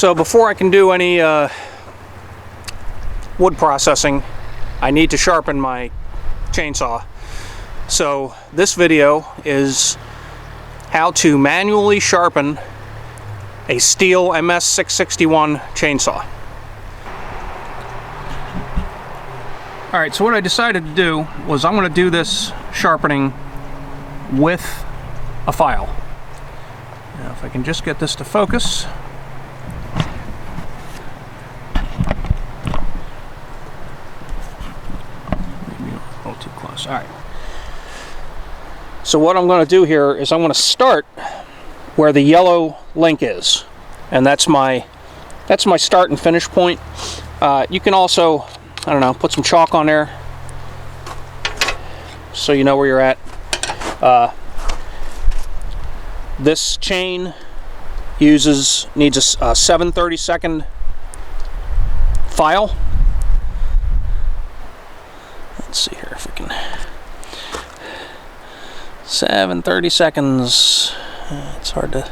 So before I can do any wood processing, I need to sharpen my chainsaw. So this video is how to manually sharpen a Stihl MS661 chainsaw. Alright, so what I decided to do was I'm going to do this sharpening with a file. Now if I can just get this to focus. Maybe a little too close. Alright. So what I'm going to do here is I'm going to start where the yellow link is. And that's my start and finish point. You can also, I don't know, put some chalk on there so you know where you're at. This chain needs a 7/32 file. Let's see here if we can. 7/32. It's hard to,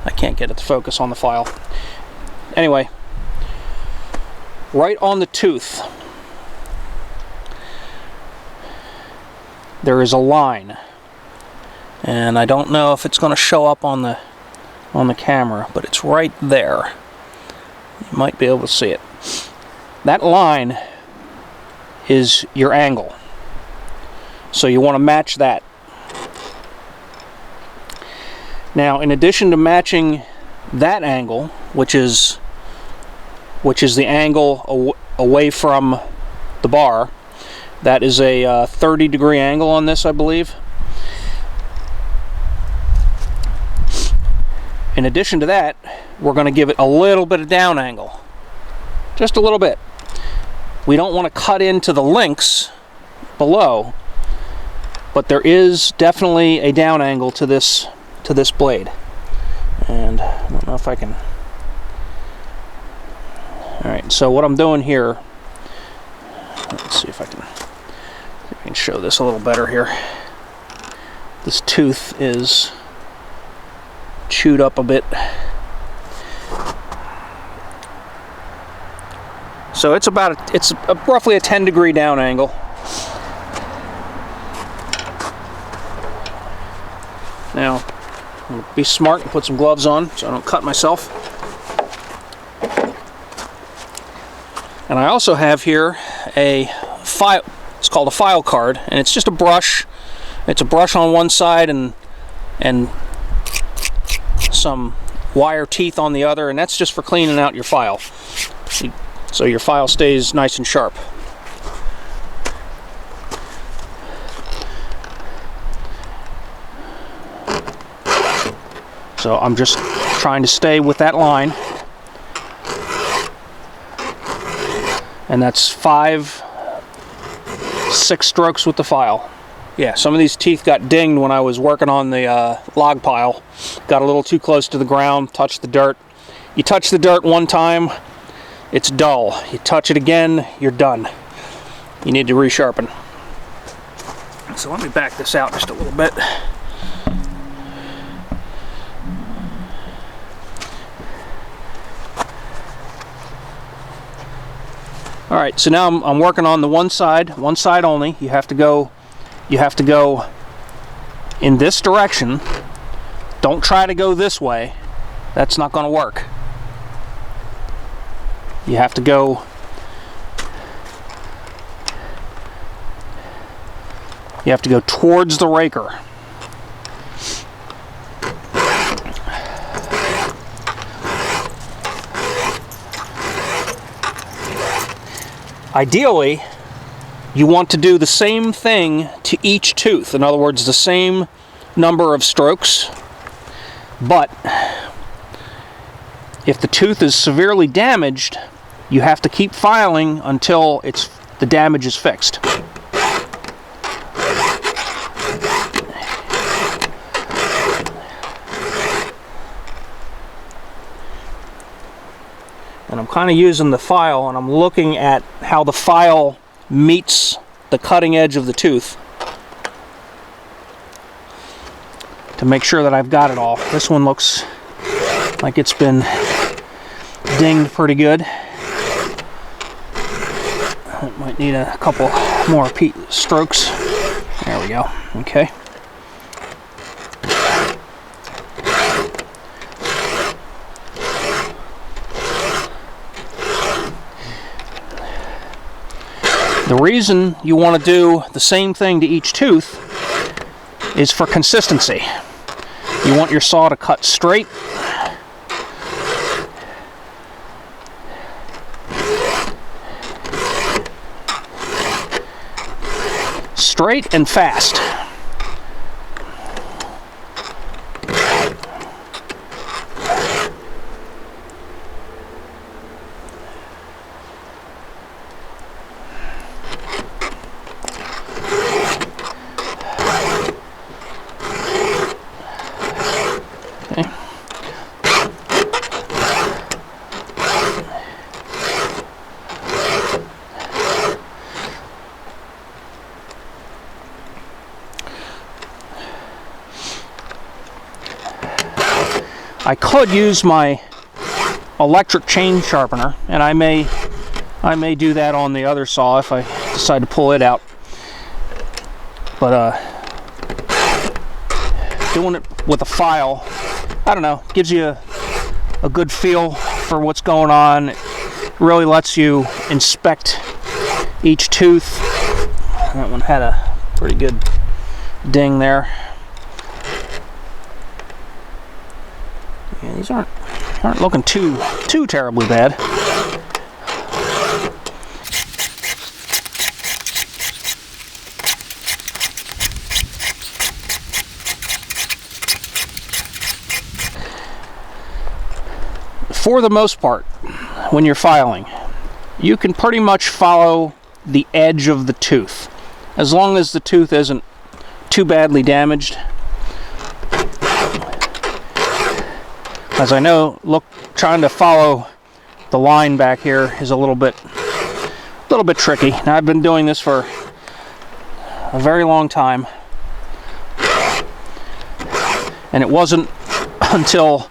I can't get it to focus on the file. Anyway, right on the tooth there is a line, and I don't know if it's going to show up on the camera, but it's right there. You might be able to see it. That line is your angle, so you want to match that. Now, in addition to matching that angle, which is the angle away from the bar, that is a 30-degree angle on this, I believe. In addition to that, we're going to give it a little bit of down angle. Just a little bit. We don't want to cut into the links below, but there is definitely a down angle to this blade. And I don't know if I can. Alright, so what I'm doing here, let's see if I can show this a little better here. This tooth is chewed up a bit. So it's roughly a 10-degree down angle. Now, I'm going to be smart and put some gloves on so I don't cut myself. And I also have here a file. It's called a file card, and it's just a brush. It's a brush on one side and some wire teeth on the other, and that's just for cleaning out your file, so your file stays nice and sharp. So I'm just trying to stay with that line, and that's 5-6 strokes with the file. Yeah, some of these teeth got dinged when I was working on the log pile. Got a little too close to the ground, touched the dirt. You touch the dirt one time, it's dull. You touch it again, you're done. You need to resharpen. So let me back this out just a little bit. Alright, so now I'm working on the one side only. You have to go in this direction. Don't try to go this way. That's not going to work. You have to go towards the raker. Ideally, you want to do the same thing to each tooth. In other words, the same number of strokes. But if the tooth is severely damaged, you have to keep filing until the damage is fixed. And I'm kind of using the file, and I'm looking at how the file meets the cutting edge of the tooth to make sure that I've got it all. This one looks like it's been dinged pretty good. It might need a couple more strokes. There we go. Okay. The reason you want to do the same thing to each tooth is for consistency. You want your saw to cut straight. Straight and fast. I could use my electric chain sharpener, and I may do that on the other saw if I decide to pull it out. But doing it with a file, I don't know, gives you a good feel for what's going on. It really lets you inspect each tooth. That one had a pretty good ding there. Yeah, these aren't looking too terribly bad. For the most part, when you're filing, you can pretty much follow the edge of the tooth, as long as the tooth isn't too badly damaged. As I know, trying to follow the line back here is a little bit tricky. Now, I've been doing this for a very long time, and it wasn't until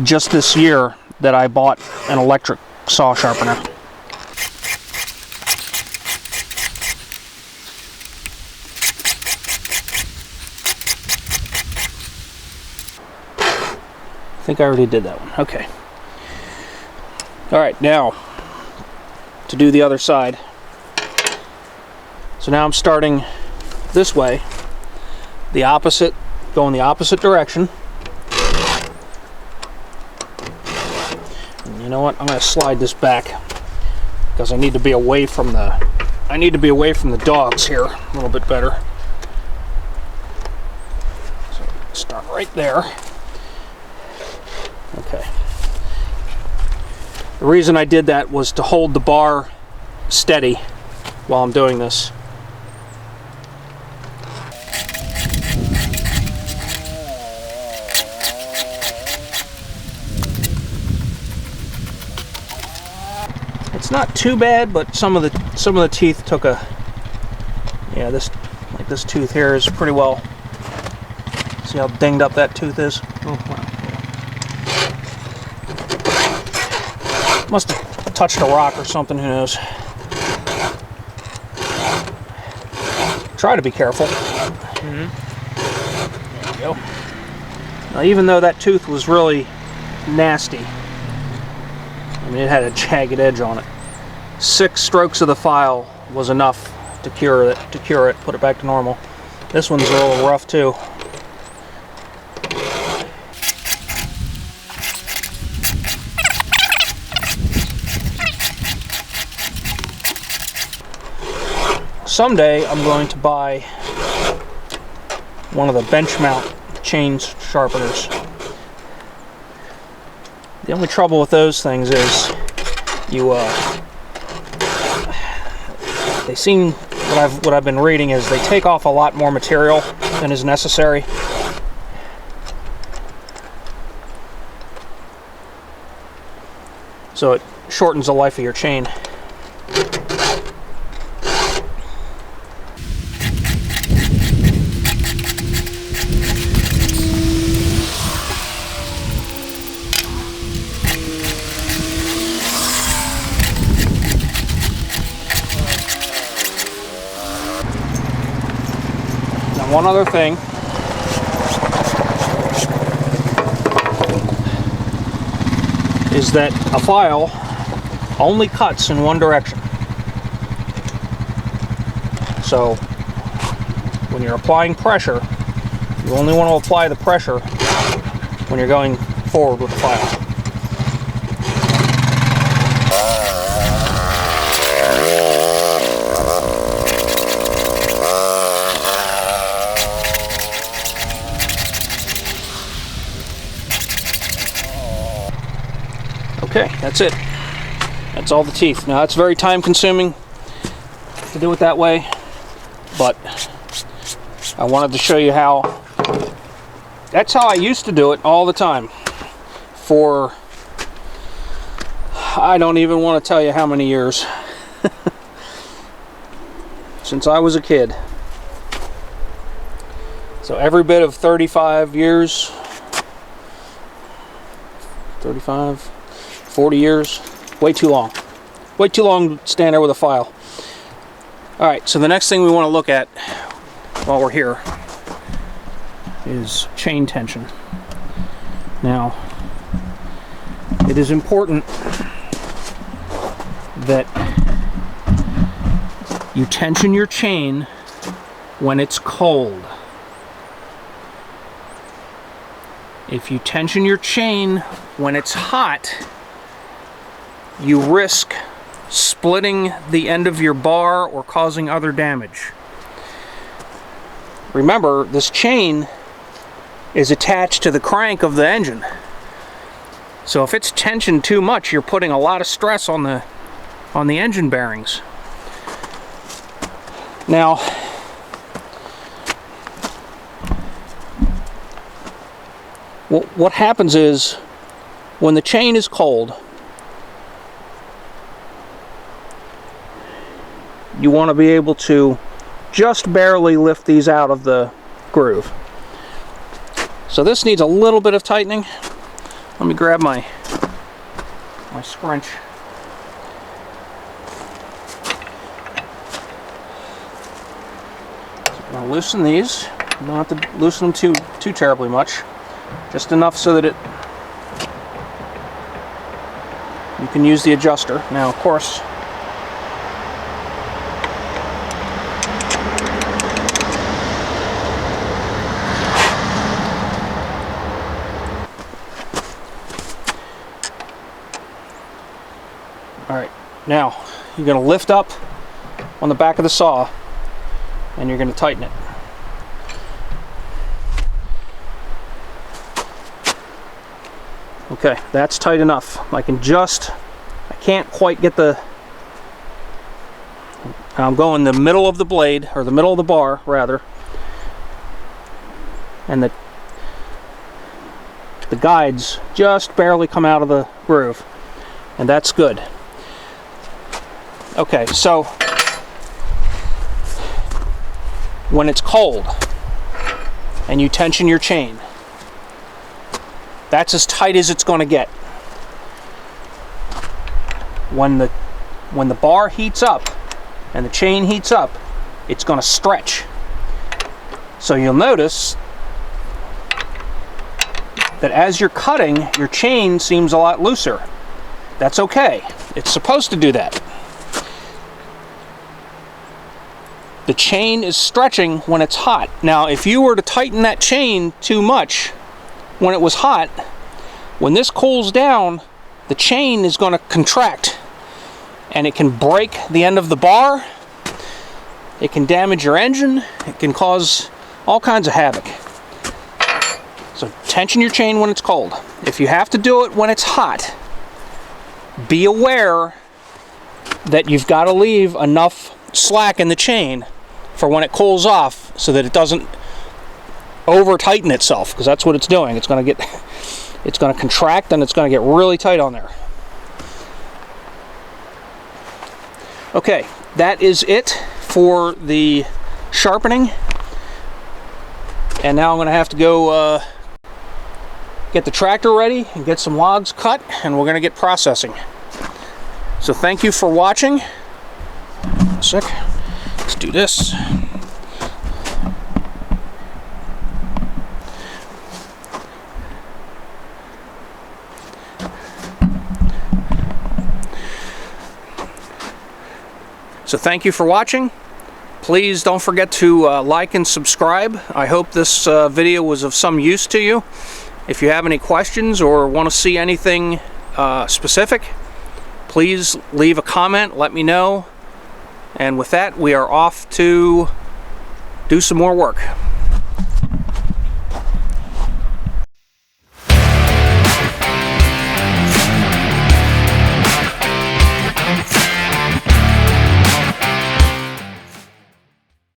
just this year that I bought an electric saw sharpener. I think I already did that one. Okay. All right, now to do the other side. So now I'm starting this way, going the opposite direction. And you know what? I'm going to slide this back because I need to be away from the dogs here a little bit better. So start right there. Okay. The reason I did that was to hold the bar steady while I'm doing this. It's not too bad, but some of the teeth took a, yeah, this tooth here is pretty well. See how dinged up that tooth is? Oh, wow. Must have touched a rock or something, who knows. Try to be careful. There we go. Now, even though that tooth was really nasty, I mean, it had a jagged edge on it, 6 strokes of the file was enough to cure it, put it back to normal. This one's a little rough too. Someday I'm going to buy one of the bench mount chain sharpeners. The only trouble with those things is they seem, what I've been reading is they take off a lot more material than is necessary. So it shortens the life of your chain. one other thing. Is that a file only cuts in one direction. So when you're applying pressure, you only want to apply the pressure when you're going forward with the file. Okay, that's it. That's all the teeth. Now, it's very time consuming to do it that way, but I wanted to show you how. That's how I used to do it all the time for, I don't even want to tell you how many years. Since I was a kid. So every bit of 35 years, 35, 40 years, way too long. Way too long to stand there with a file. Alright, so the next thing we want to look at while we're here is chain tension. Now, it is important that you tension your chain when it's cold. If you tension your chain when it's hot, you risk splitting the end of your bar or causing other damage. Remember, this chain is attached to the crank of the engine. So if it's tensioned too much, you're putting a lot of stress on the engine bearings. Now, what happens is when the chain is cold, you want to be able to just barely lift these out of the groove. So this needs a little bit of tightening. Let me grab my scrunch. So I'm going to loosen these. You don't have to loosen them too terribly much. Just enough so that you can use the adjuster. Now, of course, alright, now you're going to lift up on the back of the saw and you're going to tighten it. Okay, that's tight enough. I can't quite get I'm going the middle of the blade, or the middle of the bar, rather. And the guides just barely come out of the groove. And that's good. Okay, so when it's cold and you tension your chain, that's as tight as it's going to get. When the bar heats up and the chain heats up, it's going to stretch. So you'll notice that as you're cutting, your chain seems a lot looser. That's okay. It's supposed to do that. The chain is stretching when it's hot. Now, if you were to tighten that chain too much when it was hot, when this cools down, the chain is going to contract and it can break the end of the bar, it can damage your engine, it can cause all kinds of havoc. So tension your chain when it's cold. If you have to do it when it's hot, be aware that you've got to leave enough slack in the chain for when it cools off so that it doesn't over tighten itself, because that's what it's doing. It's going to contract and it's going to get really tight on there. Okay, that is it for the sharpening. And now I'm going to have to go get the tractor ready and get some logs cut, and we're going to get processing. So thank you for watching. A sec. Let's do this. So thank you for watching. Please don't forget to like and subscribe. I hope this video was of some use to you. If you have any questions or want to see anything specific, please leave a comment, let me know. And with that, we are off to do some more work.